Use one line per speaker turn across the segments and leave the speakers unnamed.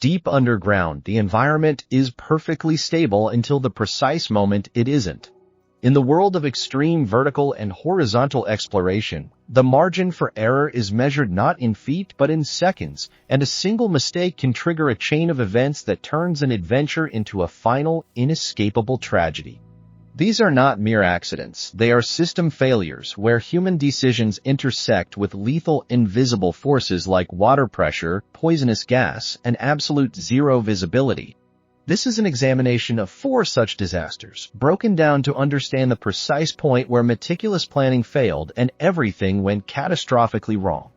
Deep underground, the environment is perfectly stable until the precise moment it isn't. In the world of extreme vertical and horizontal exploration, the margin for error is measured not in feet but in seconds, and a single mistake can trigger a chain of events that turns an adventure into a final, inescapable tragedy. These are not mere accidents, they are system failures where human decisions intersect with lethal invisible forces like water pressure, poisonous gas, and absolute zero visibility. This is an examination of 4 such disasters, broken down to understand the precise point where meticulous planning failed and everything went catastrophically wrong.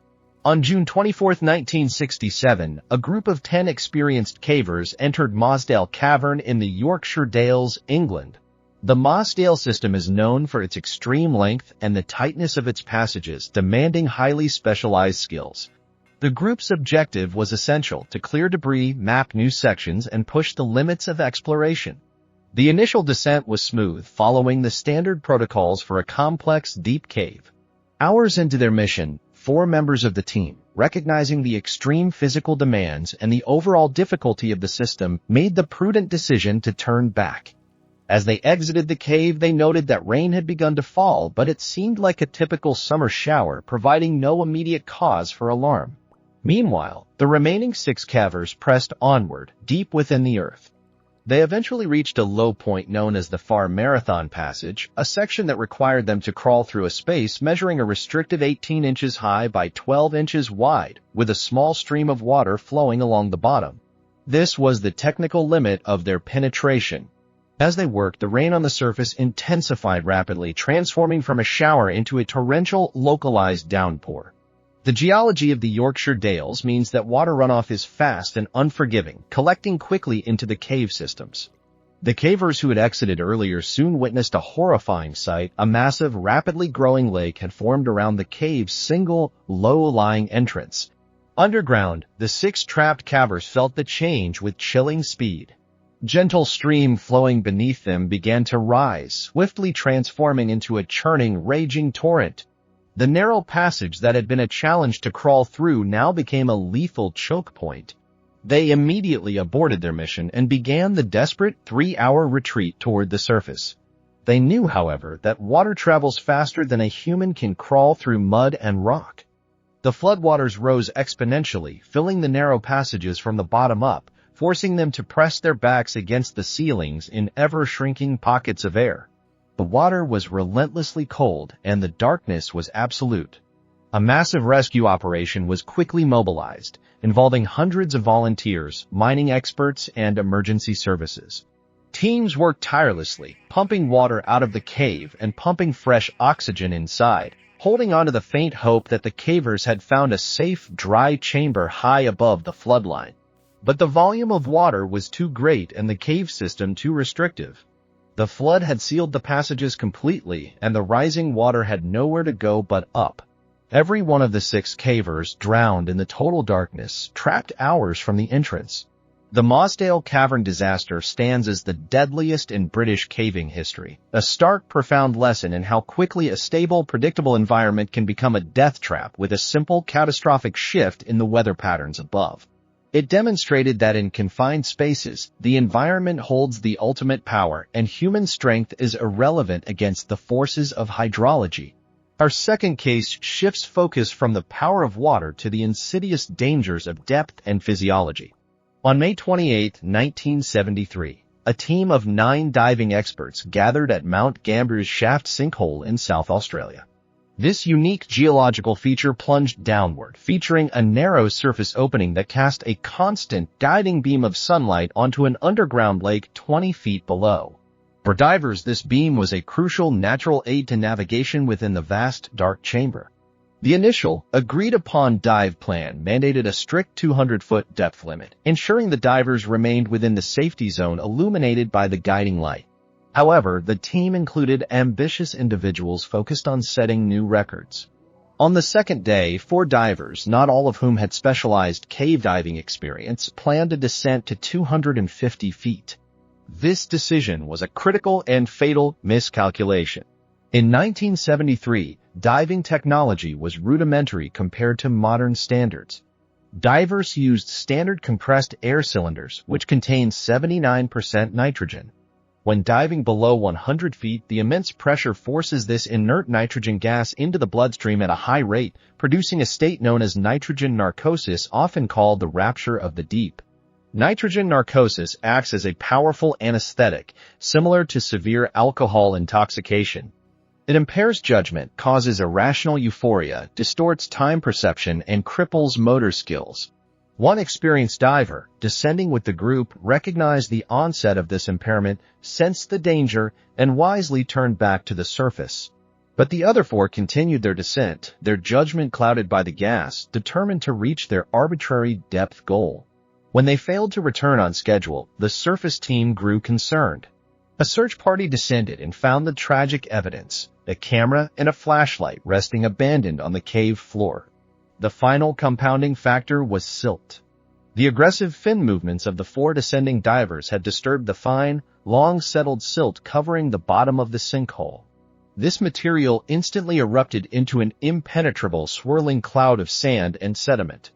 On June 24, 1967, a group of 10 experienced cavers entered Mossdale Cavern in the Yorkshire Dales, England. The Mossdale system is known for its extreme length and the tightness of its passages, demanding highly specialized skills. The group's objective was essential: to clear debris, map new sections, and push the limits of exploration. The initial descent was smooth, following the standard protocols for a complex, deep cave. Hours into their mission, 4 members of the team, recognizing the extreme physical demands and the overall difficulty of the system, made the prudent decision to turn back. As they exited the cave, they noted that rain had begun to fall, but it seemed like a typical summer shower, providing no immediate cause for alarm. Meanwhile, the remaining 6 cavers pressed onward, deep within the earth. They eventually reached a low point known as the Far Marathon Passage, a section that required them to crawl through a space measuring a restrictive 18 inches high by 12 inches wide, with a small stream of water flowing along the bottom. This was the technical limit of their penetration. As they worked, the rain on the surface intensified rapidly, transforming from a shower into a torrential, localized downpour. The geology of the Yorkshire Dales means that water runoff is fast and unforgiving, collecting quickly into the cave systems. The cavers who had exited earlier soon witnessed a horrifying sight. A massive, rapidly growing lake had formed around the cave's single, low-lying entrance. Underground, the 6 trapped cavers felt the change with chilling speed. Gentle stream flowing beneath them began to rise, swiftly transforming into a churning, raging torrent. The narrow passage that had been a challenge to crawl through now became a lethal choke point. They immediately aborted their mission and began the desperate 3-hour retreat toward the surface. They knew, however, that water travels faster than a human can crawl through mud and rock. The floodwaters rose exponentially, filling the narrow passages from the bottom up, forcing them to press their backs against the ceilings in ever-shrinking pockets of air. The water was relentlessly cold, and the darkness was absolute. A massive rescue operation was quickly mobilized, involving hundreds of volunteers, mining experts, and emergency services. Teams worked tirelessly, pumping water out of the cave and pumping fresh oxygen inside, holding on to the faint hope that the cavers had found a safe, dry chamber high above the floodline. But the volume of water was too great and the cave system too restrictive. The flood had sealed the passages completely, and the rising water had nowhere to go but up. Every one of the 6 cavers drowned in the total darkness, trapped hours from the entrance. The Mossdale Cavern disaster stands as the deadliest in British caving history, a stark, profound lesson in how quickly a stable, predictable environment can become a death trap with a simple, catastrophic shift in the weather patterns above. It demonstrated that in confined spaces, the environment holds the ultimate power, and human strength is irrelevant against the forces of hydrology. Our second case shifts focus from the power of water to the insidious dangers of depth and physiology. On May 28, 1973, a team of 9 diving experts gathered at Mount Gambiers Shaft Sinkhole in South Australia. This unique geological feature plunged downward, featuring a narrow surface opening that cast a constant, guiding beam of sunlight onto an underground lake 20 feet below. For divers, this beam was a crucial natural aid to navigation within the vast, dark chamber. The initial, agreed-upon dive plan mandated a strict 200-foot depth limit, ensuring the divers remained within the safety zone illuminated by the guiding light. However, the team included ambitious individuals focused on setting new records. On the second day, 4 divers, not all of whom had specialized cave diving experience, planned a descent to 250 feet. This decision was a critical and fatal miscalculation. In 1973, diving technology was rudimentary compared to modern standards. Divers used standard compressed air cylinders, which contain 79% nitrogen. When diving below 100 feet, the immense pressure forces this inert nitrogen gas into the bloodstream at a high rate, producing a state known as nitrogen narcosis, often called the rapture of the deep. Nitrogen narcosis acts as a powerful anesthetic, similar to severe alcohol intoxication. It impairs judgment, causes irrational euphoria, distorts time perception, and cripples motor skills. One experienced diver, descending with the group, recognized the onset of this impairment, sensed the danger, and wisely turned back to the surface. But the other four continued their descent, their judgment clouded by the gas, determined to reach their arbitrary depth goal. When they failed to return on schedule, the surface team grew concerned. A search party descended and found the tragic evidence, a camera and a flashlight resting abandoned on the cave floor. The final compounding factor was silt. The aggressive fin movements of the four descending divers had disturbed the fine, long-settled silt covering the bottom of the sinkhole. This material instantly erupted into an impenetrable swirling cloud of sand and sediment.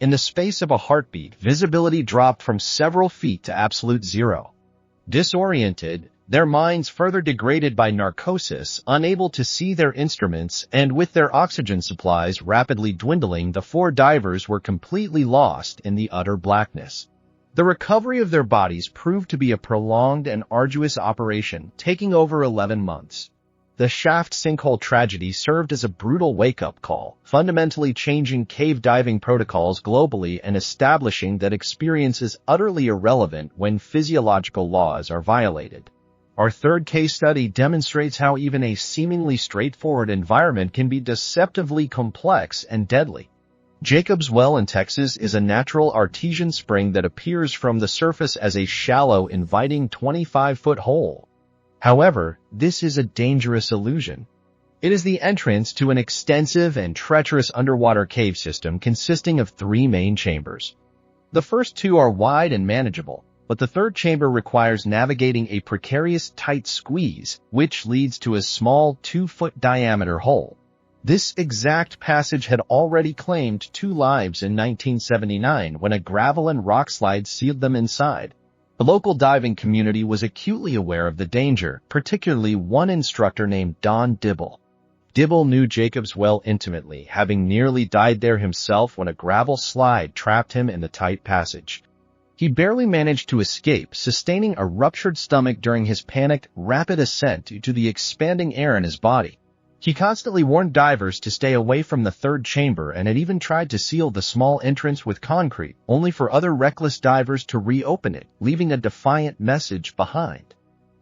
In the space of a heartbeat, visibility dropped from several feet to absolute zero. Disoriented, their minds further degraded by narcosis, unable to see their instruments, and with their oxygen supplies rapidly dwindling, the four divers were completely lost in the utter blackness. The recovery of their bodies proved to be a prolonged and arduous operation, taking over 11 months. The shaft sinkhole tragedy served as a brutal wake-up call, fundamentally changing cave diving protocols globally and establishing that experience is utterly irrelevant when physiological laws are violated. Our third case study demonstrates how even a seemingly straightforward environment can be deceptively complex and deadly. Jacob's Well in Texas is a natural artesian spring that appears from the surface as a shallow, inviting 25-foot hole. However, this is a dangerous illusion. It is the entrance to an extensive and treacherous underwater cave system consisting of 3 main chambers. The first 2 are wide and manageable, but the third chamber requires navigating a precarious tight squeeze, which leads to a small 2-foot diameter hole. This exact passage had already claimed 2 lives in 1979 when a gravel and rock slide sealed them inside. The local diving community was acutely aware of the danger, particularly one instructor named Don Dibble. Dibble knew Jacob's Well intimately, having nearly died there himself when a gravel slide trapped him in the tight passage. He barely managed to escape, sustaining a ruptured stomach during his panicked, rapid ascent due to the expanding air in his body. He constantly warned divers to stay away from the third chamber and had even tried to seal the small entrance with concrete, only for other reckless divers to reopen it, leaving a defiant message behind.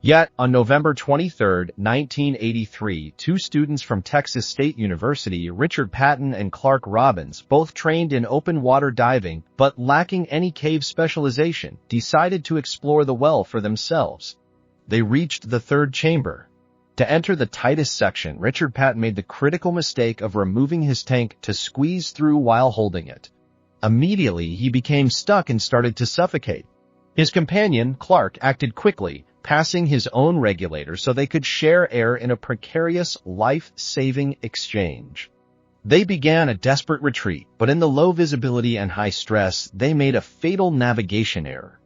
Yet, on November 23, 1983, 2 students from Texas State University, Richard Patton and Clark Robbins, both trained in open water diving but lacking any cave specialization, decided to explore the well for themselves. They reached the third chamber. To enter the tightest section, Richard Patton made the critical mistake of removing his tank to squeeze through while holding it. Immediately, he became stuck and started to suffocate. His companion, Clark, acted quickly, passing his own regulator so they could share air in a precarious, life-saving exchange. They began a desperate retreat, but in the low visibility and high stress, they made a fatal navigation error.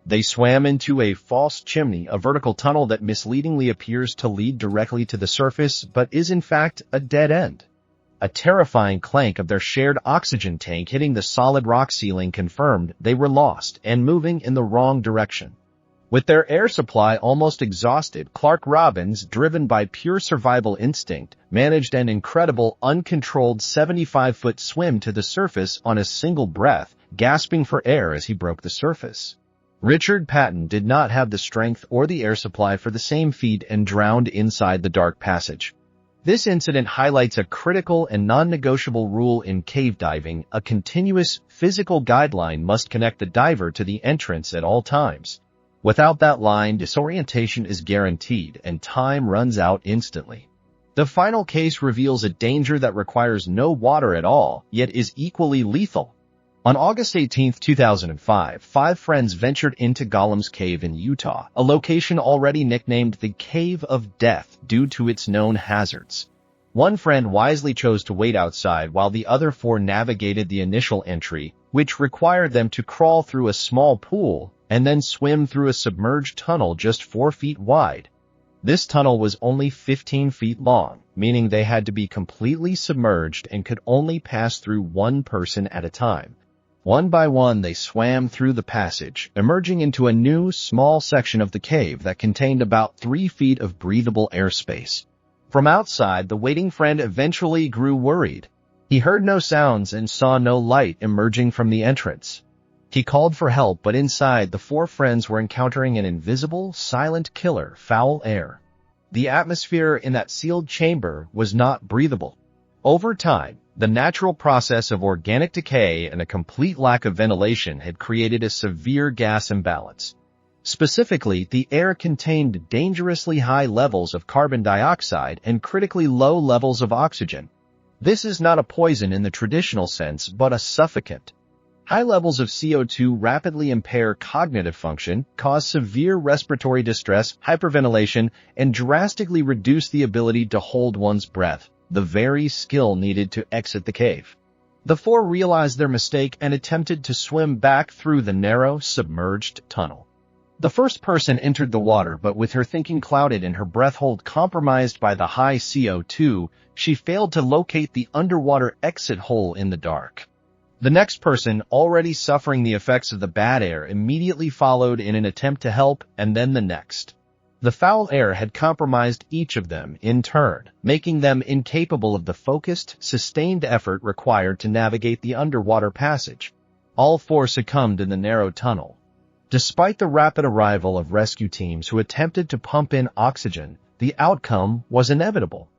They swam into a false chimney, a vertical tunnel that misleadingly appears to lead directly to the surface, but is in fact a dead end. A terrifying clank of their shared oxygen tank hitting the solid rock ceiling confirmed they were lost and moving in the wrong direction. With their air supply almost exhausted, Clark Robbins, driven by pure survival instinct, managed an incredible, uncontrolled 75-foot swim to the surface on a single breath, gasping for air as he broke the surface. Richard Patton did not have the strength or the air supply for the same feat and drowned inside the dark passage. This incident highlights a critical and non-negotiable rule in cave diving: a continuous, physical guideline must connect the diver to the entrance at all times. Without that line, disorientation is guaranteed and time runs out instantly. The final case reveals a danger that requires no water at all, yet is equally lethal. On August 18, 2005, 5 friends ventured into Golem's Cave in Utah, a location already nicknamed the Cave of Death due to its known hazards. One friend wisely chose to wait outside while the other 4 navigated the initial entry, which required them to crawl through a small pool and then swim through a submerged tunnel just 4 feet wide. This tunnel was only 15 feet long, meaning they had to be completely submerged and could only pass through one person at a time. One by one, they swam through the passage, emerging into a new, small section of the cave that contained about 3 feet of breathable airspace. From outside, the waiting friend eventually grew worried. He heard no sounds and saw no light emerging from the entrance. He called for help, but inside, the 4 friends were encountering an invisible, silent killer, foul air. The atmosphere in that sealed chamber was not breathable. Over time, the natural process of organic decay and a complete lack of ventilation had created a severe gas imbalance. Specifically, the air contained dangerously high levels of carbon dioxide and critically low levels of oxygen. This is not a poison in the traditional sense, but a suffocant. High levels of CO2 rapidly impair cognitive function, cause severe respiratory distress, hyperventilation, and drastically reduce the ability to hold one's breath, the very skill needed to exit the cave. The 4 realized their mistake and attempted to swim back through the narrow, submerged tunnel. The first person entered the water, but with her thinking clouded and her breath hold compromised by the high CO2, she failed to locate the underwater exit hole in the dark. The next person, already suffering the effects of the bad air, immediately followed in an attempt to help, and then the next. The foul air had compromised each of them in turn, making them incapable of the focused, sustained effort required to navigate the underwater passage. All 4 succumbed in the narrow tunnel. Despite the rapid arrival of rescue teams who attempted to pump in oxygen, the outcome was inevitable.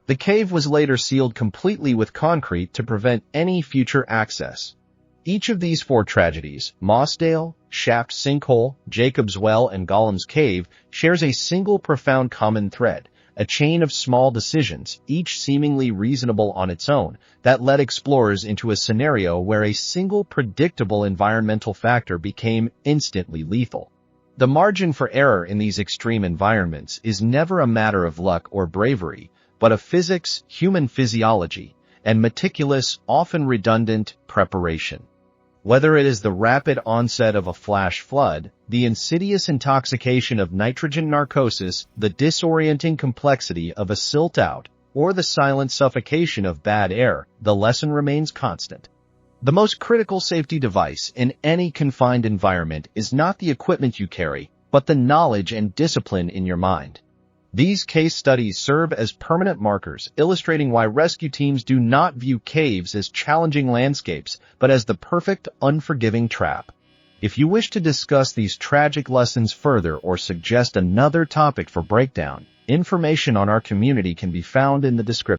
The cave was later sealed completely with concrete to prevent any future access. Each of these 4 tragedies, Mossdale, Shaft Sinkhole, Jacob's Well, and Gollum's Cave, shares a single profound common thread, a chain of small decisions, each seemingly reasonable on its own, that led explorers into a scenario where a single predictable environmental factor became instantly lethal. The margin for error in these extreme environments is never a matter of luck or bravery, but of physics, human physiology, and meticulous, often redundant, preparation. Whether it is the rapid onset of a flash flood, the insidious intoxication of nitrogen narcosis, the disorienting complexity of a silt out, or the silent suffocation of bad air, the lesson remains constant. The most critical safety device in any confined environment is not the equipment you carry, but the knowledge and discipline in your mind. These case studies serve as permanent markers, illustrating why rescue teams do not view caves as challenging landscapes, but as the perfect, unforgiving trap. If you wish to discuss these tragic lessons further or suggest another topic for breakdown, information on our community can be found in the description.